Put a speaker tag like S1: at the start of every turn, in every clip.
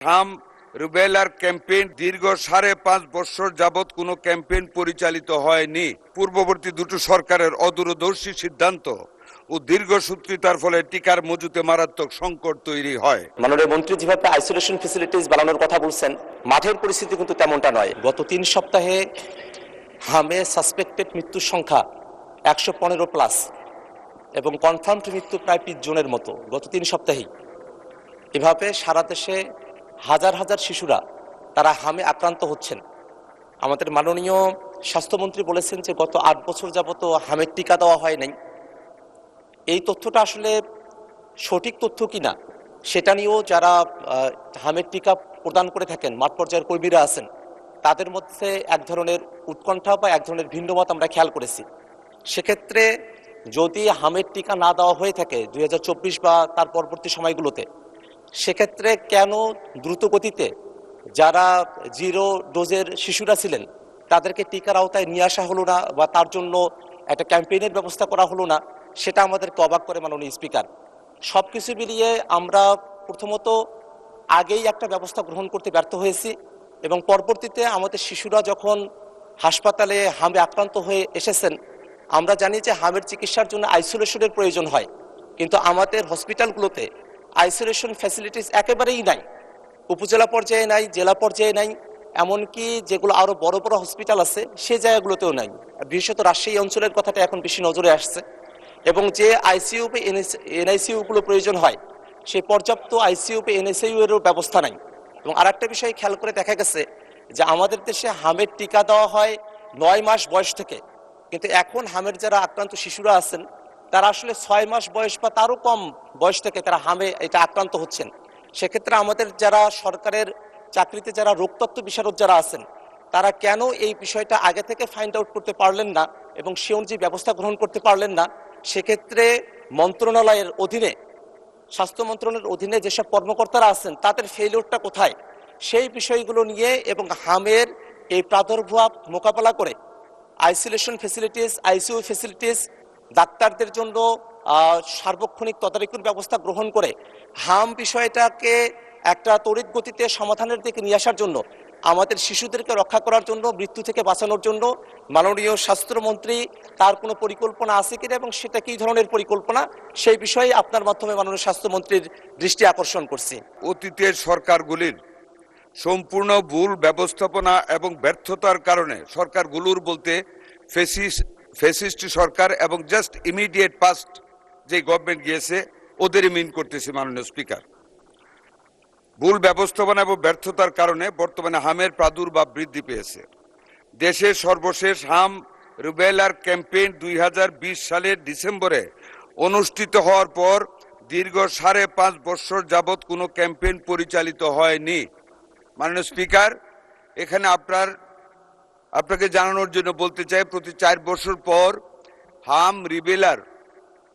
S1: হাম রুবেলার ক্যাম্পেইন দীর্ঘ 5.5 বছর যাবৎ কোনো ক্যাম্পেইন পরিচালিত হয়নি। পূর্ববর্তী দুটো সরকারের অদূরদর্শী সিদ্ধান্ত ও দীর্ঘসূত্রিতার ফলে টিকার মজুতে মারাত্মক সংকট তৈরি হয়।
S2: মাননীয় মন্ত্রী যেভাবে আইসোলেশন ফ্যাসিলিটিস বাড়ানোর কথা বলছেন, মাঠের পরিস্থিতি কিন্তু তেমনটা নয়। গত 3 সপ্তাহে হামে সাসপেক্টেড মৃত্যুর সংখ্যা 115+ এবং কনফার্মড মৃত্যু প্রায় 20 জনের মতো গত 3 সপ্তাহেই। এভাবে সারা দেশে হাজার হাজার শিশুরা তারা হামে আক্রান্ত হচ্ছেন। আমাদের মাননীয় স্বাস্থ্যমন্ত্রী বলেছেন যে গত 8 বছর যাবত হামের টিকা দেওয়া হয় নাই। এই তথ্যটা আসলে সঠিক তথ্য কিনা সেটা নিয়েও যারা হামের টিকা প্রদান করে থাকেন, মাঠ পর্যায়ের কর্মীরা আছেন, তাদের মধ্যে এক ধরনের উৎকণ্ঠা বা এক ধরনের ভিন্নমত আমরা খেয়াল করেছি। সেক্ষেত্রে যদি হামের টিকা না দেওয়া হয়ে থাকে 2024 বা তার পরবর্তী সময়গুলোতে, সেক্ষেত্রে কেন দ্রুত গতিতে যারা 0 ডোজের শিশুরা ছিলেন তাদেরকে টিকার আওতায় নিয়ে আসা হলো না বা তার জন্য একটা ক্যাম্পেইনের ব্যবস্থা করা হলো না, সেটা আমাদেরকে অবাক করে মাননীয় স্পিকার। সব কিছু মিলিয়ে আমরা প্রথমত আগেই একটা ব্যবস্থা গ্রহণ করতে ব্যর্থ হয়েছি এবং পরবর্তীতে আমাদের শিশুরা যখন হাসপাতালে হামে আক্রান্ত হয়ে এসেছেন, আমরা জানি যে হামের চিকিৎসার জন্য আইসোলেশনের প্রয়োজন হয়, কিন্তু আমাদের হসপিটালগুলোতে আইসোলেশন ফ্যাসিলিটিস একেবারেই নাই। উপজেলা পর্যায়ে নাই, জেলা পর্যায়ে নাই, এমনকি যেগুলো আরও বড় বড় হসপিটাল আছে সে জায়গাগুলোতেও নাই। বিশেষত রাজশাহী অঞ্চলের কথাটা এখন বেশি নজরে আসছে। এবং যে আইসিইউ বা এনআইসিইউগুলো প্রয়োজন হয়, সেই পর্যাপ্ত আইসিইউ বা এনআইসিইউ এরও ব্যবস্থা নাই। এবং আরেকটা বিষয় খেয়াল করে দেখা গেছে যে আমাদের দেশে হামের টিকা দেওয়া হয় 9 মাস বয়স থেকে, কিন্তু এখন হামের যারা আক্রান্ত শিশুরা আছেন তারা আসলে 6 মাস বয়স বা তারও কম বয়স থেকে তারা হামে এটা আক্রান্ত হচ্ছেন। সেক্ষেত্রে আমাদের যারা সরকারের চাকরিতে যারা রোগতত্ত্ব বিশারদ যারা আছেন, তারা কেন এই বিষয়টা আগে থেকে ফাইন্ড আউট করতে পারলেন না এবং সে অনুযায়ী ব্যবস্থা গ্রহণ করতে পারলেন না। সেক্ষেত্রে মন্ত্রণালয়ের অধীনে, স্বাস্থ্য মন্ত্রণালয়ের অধীনে যেসব কর্মকর্তারা আছেন তাদের ফেইলিওরটা কোথায়, সেই বিষয়গুলো নিয়ে এবং হামের এই প্রাদুর্ভাব মোকাবেলা করে আইসোলেশন ফ্যাসিলিটিস, আইসিইউ ফ্যাসিলিটিস, ডাক্তারদের জন্য সার্বক্ষণিক তদারকির ব্যবস্থা গ্রহণ করে হাম বিষয়টাকে একটা তড়িৎ গতিতে সমাধানের দিকে নিয়ে আসার জন্য, আমাদের শিশুদেরকে রক্ষা করার জন্য, মৃত্যু থেকে বাঁচানোর জন্য মাননীয় স্বাস্থ্যমন্ত্রী তার কোনো পরিকল্পনা আছে কিনা এবং সেটা কী ধরনের পরিকল্পনা, সেই বিষয়ে আপনার মাধ্যমে মাননীয় স্বাস্থ্যমন্ত্রীর দৃষ্টি আকর্ষণ করছি।
S1: অতীতের সরকারগুলির সম্পূর্ণ ভুল ব্যবস্থাপনা এবং ব্যর্থতার কারণে সরকারগুলোর বলতে ফ্যাসিস্ট সরকার এবং জাস্ট ইমিডিয়েট পাস্ট যে গভর্নমেন্ট গিয়েছে ওদেরই মিন করতেছে মাননীয় স্পিকার। ভুল ব্যবস্থাপনা এবং ব্যর্থতার কারণে বর্তমানে হামের প্রাদুর্ভাব বৃদ্ধি পেয়েছে। দেশের সর্বশেষ হাম রুবেলার ক্যাম্পেইন 2020 সালের ডিসেম্বরে অনুষ্ঠিত হওয়ার পর দীর্ঘ 5.5 বছর যাবৎ কোনো ক্যাম্পেইন পরিচালিত হয়নি। মাননীয় স্পিকার, এখানে আপনাকে জানানোর জন্য বলতে চাই, প্রতি 4 বছর পর হাম রিবেলার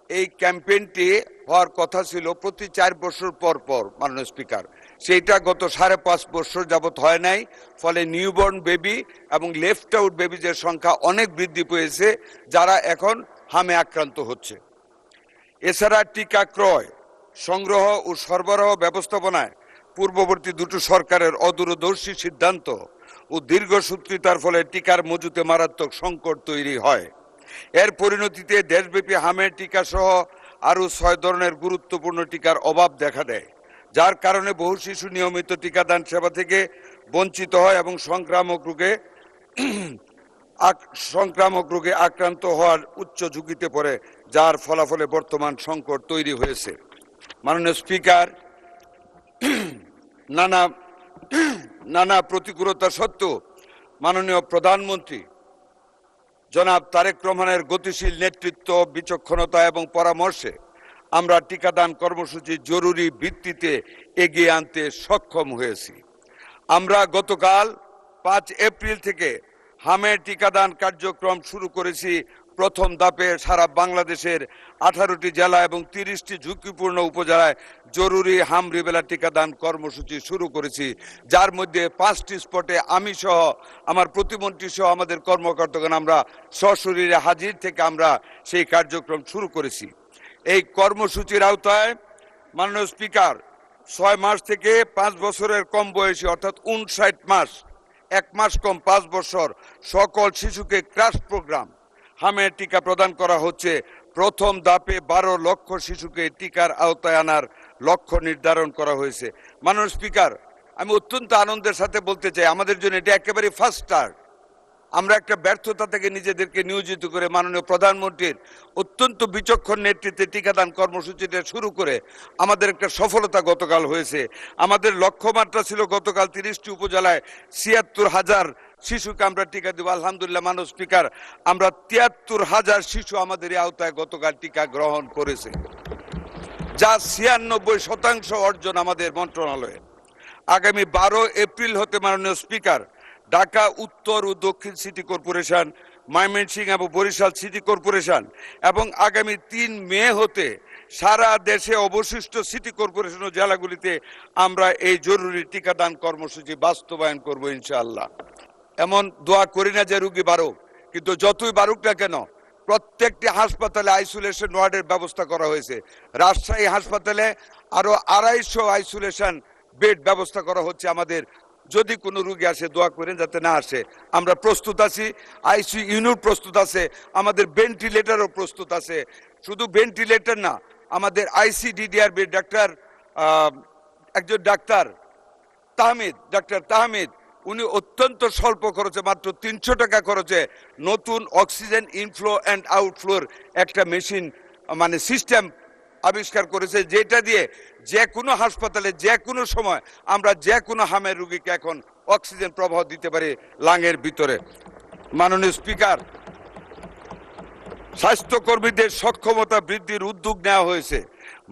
S1: এই ক্যাম্পেইনটি হওয়ার কথা ছিল প্রতি 4 বছর পর পর। মাননীয় স্পিকার, সেইটা গত 5.5 বছর যাবৎ হয় নাই, ফলে নিউবর্ন বেবি এবং লেফট আউট বেবিজের সংখ্যা অনেক বৃদ্ধি পেয়েছে যারা এখন হামে আক্রান্ত হচ্ছে। এছাড়া টিকা ক্রয়, সংগ্রহ ও সরবরাহ ব্যবস্থাপনায় পূর্ববর্তী দুটো সরকারের অদূরদর্শী সিদ্ধান্ত ও দীর্ঘসূত্রিতার ফলে টিকার মজুতে মারাত্মক সংকট তৈরি হয়। এর পরিণতিতে দেশব্যাপী হামের টিকা সহ আরও 6 ধরনের গুরুত্বপূর্ণ টিকার অভাব দেখা দেয়, যার কারণে বহু শিশু নিয়মিত টিকাদান সেবা থেকে বঞ্চিত হয় এবং সংক্রামক রোগে আক্রান্ত হওয়ার উচ্চ ঝুঁকিতে পড়ে, যার ফলাফলে বর্তমান সংকট তৈরি হয়েছে। মাননীয় স্পিকার, নানা প্রতিকূলতা সত্ত্বেও মাননীয় প্রধানমন্ত্রী জনাব তারেক রহমানের গতিশীল নেতৃত্ব, বিচক্ষণতা এবং পরামর্শে আমরা টিকাদান কর্মসূচি জরুরি ভিত্তিতে এগিয়ে আনতে সক্ষম হয়েছি। আমরা গতকাল 5 এপ্রিল থেকে হামের টিকাদান কার্যক্রম শুরু করেছি। প্রথম ধাপে সারা বাংলাদেশের 18টি জেলা এবং 30টি ঝুঁকিপূর্ণ উপজেলায় জরুরি হাম রিবেলা টিকাদান কর্মসূচি শুরু করেছি, যার মধ্যে 5টি স্পটে আমি সহ আমার প্রতিমন্ত্রী সহ আমাদের কর্মকর্তাগণ আমরা সশরীরে হাজির থেকে আমরা সেই কার্যক্রম শুরু করেছি। এই কর্মসূচির আওতায় মাননীয় স্পিকার 6 মাস থেকে 5 বছরের কম বয়সী অর্থাৎ 59 মাস, 1 মাস কম 5 বছর সকল শিশুকে ক্রাশ প্রোগ্রাম হামের টিকা প্রদান করা হচ্ছে। প্রথম ধাপে 12 লক্ষ শিশুকে টিকার আওতায় আনার লক্ষ্য নির্ধারণ করা হয়েছে। মাননীয় স্পিকার, আমি অত্যন্ত আনন্দের সাথে বলতে চাই, আমাদের জন্য এটা একেবারে ফার্স্ট স্টার্ট। আমরা একটা ব্যর্থতা থেকে নিজেদেরকে নিয়োজিত করে মাননীয় প্রধানমন্ত্রীর অত্যন্ত বিচক্ষণ নেতৃত্বে টিকাদান কর্মসূচিটা শুরু করে আমাদের একটা সফলতা গতকাল হয়েছে। আমাদের লক্ষ্যমাত্রা ছিল গতকাল 30টি উপজেলায় ৭৬,০০০ শিশুকে আমরা টিকা দেব। আলহামদুলিল্লাহ মাননীয় স্পিকার, আমরা ৭৩,০০০ শিশু আমাদের এই আওতায় গতকাল টিকা গ্রহণ করেছে, যা ৯৬% অর্জন আমাদের মন্ত্রণালয়ে। আগামী 12 এপ্রিল হতে মাননীয় স্পিকার, ঢাকা উত্তর ও দক্ষিণ সিটি কর্পোরেশন, ময়মনসিংহ এবং বরিশাল সিটি কর্পোরেশন এবং আগামী 3 মে হতে সারা দেশে অবশিষ্ট সিটি কর্পোরেশন ও জেলাগুলিতে আমরা এই জরুরি টিকাদান কর্মসূচি বাস্তবায়ন করব ইনশাআল্লাহ। এমন দোয়া করি না যে রোগী বাড়ুক, কিন্তু যতই বাড়ুক না কেন প্রত্যেকটি হাসপাতালে আইসোলেশন ওয়ার্ডের ব্যবস্থা করা হয়েছে। রাজশাহী হাসপাতালে আরো 250 আইসোলেশন বেড ব্যবস্থা করা হচ্ছে। আমাদের যদি কোনো রোগী আসে দোয়া করেন যাতে না আসে, আমরা প্রস্তুত আছি। আইসিইউ ইউনিট প্রস্তুত আছে, আমাদের ভেন্টিলেটরও প্রস্তুত আছে। শুধু ভেন্টিলেটর না, আমাদের আইসিডিডিআর বেড একজন ডাক্তার তাহমিদ উনি অত্যন্ত স্বল্প খরচে মাত্র 300 টাকা খরচে নতুন অক্সিজেন ইনফ্লো অ্যান্ড আউটফ্লোর একটা মেশিন মানে সিস্টেম আবিষ্কার করেছে, যেটা দিয়ে যে কোনো হাসপাতালে যে কোনো সময় আমরা যে কোনো হামের রোগীকে এখন অক্সিজেন প্রবাহ দিতে পারি লাঙের ভিতরে। মাননীয় স্পিকার, স্বাস্থ্যকর্মীদের সক্ষমতা বৃদ্ধির উদ্যোগ নেওয়া হয়েছে।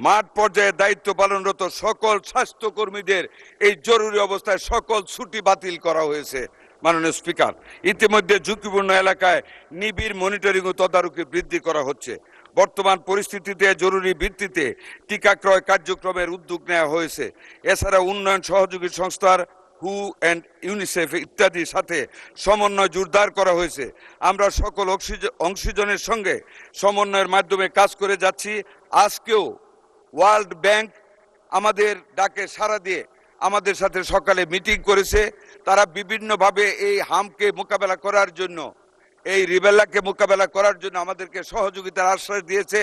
S1: মাঠ পর্যায়ে দায়িত্ব পালনরত সকল স্বাস্থ্যকর্মীদের এই জরুরি অবস্থায় সকল ছুটি বাতিল করা হয়েছে। মাননীয় স্পিকার, ইতিমধ্যে ঝুঁকিপূর্ণ এলাকায় নিবিড় মনিটরিং ও তদারকি বৃদ্ধি করা হচ্ছে। বর্তমান পরিস্থিতিতে জরুরি ভিত্তিতে টিকা ক্রয় কার্যক্রমের উদ্যোগ নেওয়া হয়েছে। এছাড়া উন্নয়ন সহযোগী সংস্থার হু অ্যান্ড ইউনিসেফ ইত্যাদির সাথে সমন্বয় জোরদার করা হয়েছে। আমরা সকল অংশীজনের সঙ্গে সমন্বয়ের মাধ্যমে কাজ করে যাচ্ছি। আজকেও ওয়ার্ল্ড ব্যাংক আমাদের ডাকে সাড়া দিয়ে আমাদের সাথে সকালে মিটিং করেছে। তারা বিভিন্নভাবে এই হামকে মোকাবেলা করার জন্য, এই রিবেলাকে মোকাবেলা করার জন্য আমাদেরকে সহযোগিতার আশ্বাস দিয়েছে।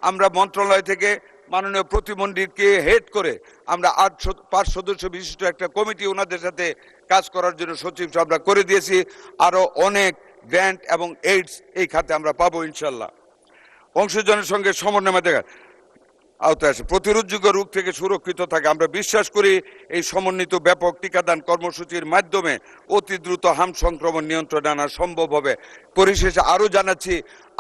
S1: আমরা মন্ত্রণালয় থেকে মাননীয় প্রতিমন্ত্রীকে হেড করে আমরা 5 সদস্য বিশিষ্ট একটা কমিটি ওনাদের সাথে কাজ করার জন্য সচিব আমরা করে দিয়েছি। আরো অনেক গ্র্যান্ট এবং এইডস এই খাতে আমরা পাবো ইনশাল্লাহ। অংশজনের সঙ্গে সমন্বয় আওতায় আসে প্রতিরোধযোগ্য রোগ থেকে সুরক্ষিত থাকে। আমরা বিশ্বাস করি এই সমন্বিত ব্যাপক টিকাদান কর্মসূচির মাধ্যমে অতি দ্রুত হাম সংক্রমণ নিয়ন্ত্রণে আনা সম্ভব হবে। পরিশেষে আরো জানাচ্ছি,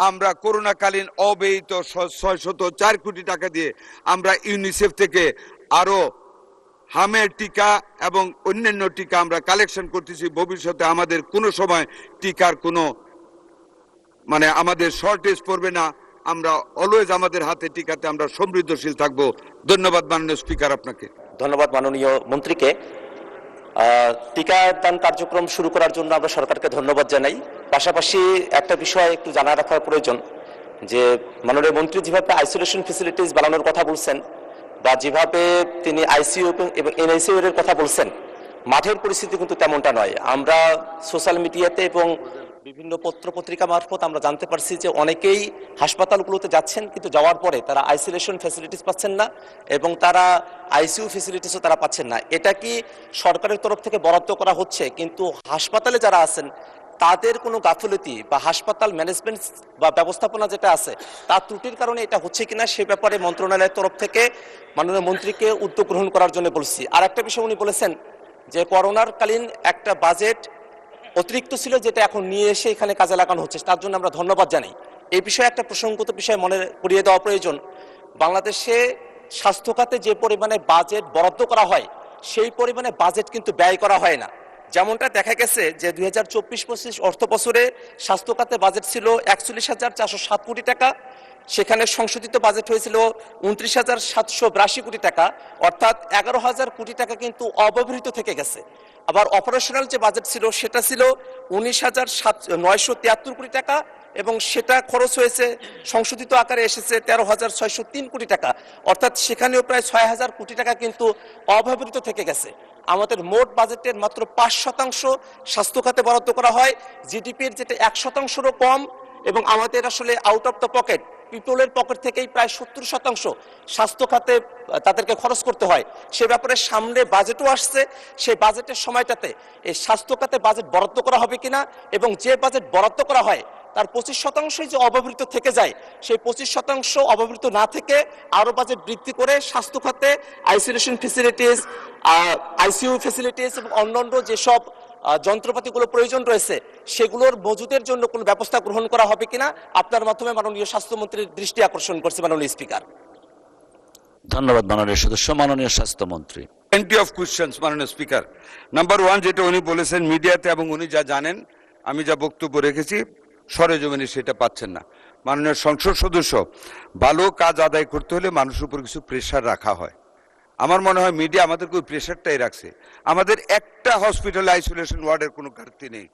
S1: আমরা করোনাকালীন অব্যয়িত 604 কোটি টাকা দিয়ে আমরা ইউনিসেফ থেকে আরো হামের টিকা এবং অন্যান্য টিকা আমরা কালেকশন করতেছি। ভবিষ্যতে আমাদের কোনো সময় টিকার কোনো আমাদের শর্টেজ পড়বে না। আমরা অলওয়েজ আমাদের হাতে টিকাতে আমরা সমৃদ্ধশীল থাকবো। ধন্যবাদ মাননীয় স্পিকার আপনাকে।
S2: ধন্যবাদ মাননীয় মন্ত্রীকে। টিকাদান কার্যক্রম শুরু করার জন্য আমরা সরকারকে ধন্যবাদ জানাই। পাশাপাশি একটা বিষয় একটু জানা রাখার প্রয়োজন যে মাননীয় মন্ত্রী যেভাবে আইসোলেশন ফেসিলিটিস বাড়ানোর কথা বলছেন বা যেভাবে তিনি আইসিইউ এবং এনআইসিইউ এর কথা বলছেন, মাঠের পরিস্থিতি কিন্তু তেমনটা নয়। আমরা সোশ্যাল মিডিয়াতে এবং বিভিন্ন পত্রপত্রিকা মারফত আমরা জানতে পারছি যে অনেকেই হাসপাতালগুলোতে যাচ্ছেন, কিন্তু যাওয়ার পরে তারা আইসোলেশন ফ্যাসিলিটিস পাচ্ছেন না এবং তারা আইসিইউ ফ্যাসিলিটিসও তারা পাচ্ছেন না। এটা কি সরকারের তরফ থেকে বরাদ্দ করা হচ্ছে, কিন্তু হাসপাতালে যারা আছেন তাদের কোনো গাফিলতি বা হাসপাতাল ম্যানেজমেন্ট বা ব্যবস্থাপনা যেটা আছে তার ত্রুটির কারণে এটা হচ্ছে কিনা সে ব্যাপারে মন্ত্রণালয়ের তরফ থেকে মাননীয় মন্ত্রীকে উদ্যোগ গ্রহণ করার জন্য বলছি। আর একটা বিষয় উনি বলেছেন যে করোনার কালীন একটা বাজেট অতিরিক্ত ছিল, যেটা এখন নিয়ে এসে এখানে কাজে লাগানো হচ্ছে, তার জন্য আমরা ধন্যবাদ জানাই। এই বিষয়ে একটা প্রসঙ্গত বিষয় মনে করিয়ে দেওয়া প্রয়োজন। বাংলাদেশে স্বাস্থ্য খাতে যে পরিমাণে বাজেট বরাদ্দ করা হয় সেই পরিমাণে বাজেট কিন্তু ব্যয় করা হয় না। যেমনটা দেখা গেছে যে 2024-25 অর্থ বছরে স্বাস্থ্য খাতে বাজেট ছিল 41,407 কোটি টাকা, সেখানে সংশোধিত বাজেট হয়েছিল 29,782 কোটি টাকা, অর্থাৎ 11,000 কোটি টাকা কিন্তু অব্যবহৃত থেকে গেছে। আবার অপারেশনাল যে বাজেট ছিল সেটা ছিল 19,973 কোটি টাকা, এবং সেটা খরচ হয়েছে সংশোধিত আকারে এসেছে 13,603 কোটি টাকা, অর্থাৎ সেখানেও প্রায় 6,000 কোটি টাকা কিন্তু অব্যবহৃত থেকে গেছে। আমাদের মোট বাজেটের মাত্র 5% স্বাস্থ্য খাতে বরাদ্দ করা হয়, জিডিপির যেটা 1%রও কম, এবং আমাদের আসলে আউট অফ দ্য পকেট, পিপলের পকেট থেকেই প্রায় 70% স্বাস্থ্য খাতে তাদেরকে খরচ করতে হয়। সে ব্যাপারে সামনে বাজেটও আসছে, সেই বাজেটের সময়টাতে এই স্বাস্থ্য খাতে বাজেট বরাদ্দ করা হবে কিনা, এবং যে বাজেট বরাদ্দ করা হয় তার 25% যে অব্যবহৃত থেকে যায়, সেই 25% অব্যবহৃত না থেকে আরও বাজেট বৃদ্ধি করে স্বাস্থ্য খাতে আইসোলেশন ফেসিলিটিস, আইসিইউ ফেসিলিটিস এবং অন্যান্য যেসব যন্ত্রপাতিগুলো প্রয়োজন রয়েছে সেগুলোর মজুদের জন্য কোনো ব্যবস্থা গ্রহণ করা হবে কিনা আপনার মাধ্যমে মাননীয় স্বাস্থ্যমন্ত্রীর দৃষ্টি আকর্ষণ করছে মাননীয় স্পিকার।
S3: ধন্যবাদ মাননীয় সদস্য। মাননীয় স্বাস্থ্যমন্ত্রী।
S1: plenty of questions মাননীয় স্পিকার। নাম্বার 1 যেটা উনি বলেছেন মিডিয়াতে, এবং উনি যা জানেন আমি যা বক্তব্য রেখেছি সরেজমিনে সেটা পাচ্ছেন না। মাননীয় সংসদ সদস্য, ভালো কাজ আদায় করতে হলে মানুষের উপর কিছু প্রেশার রাখা হয়। আমার মনে হয় মিডিয়া আমাদেরকে ওই প্রেশারটাই রাখছে। আমাদের একটা হসপিটালে আইসোলেশন ওয়ার্ডের কোনো ঘাটতি নেই।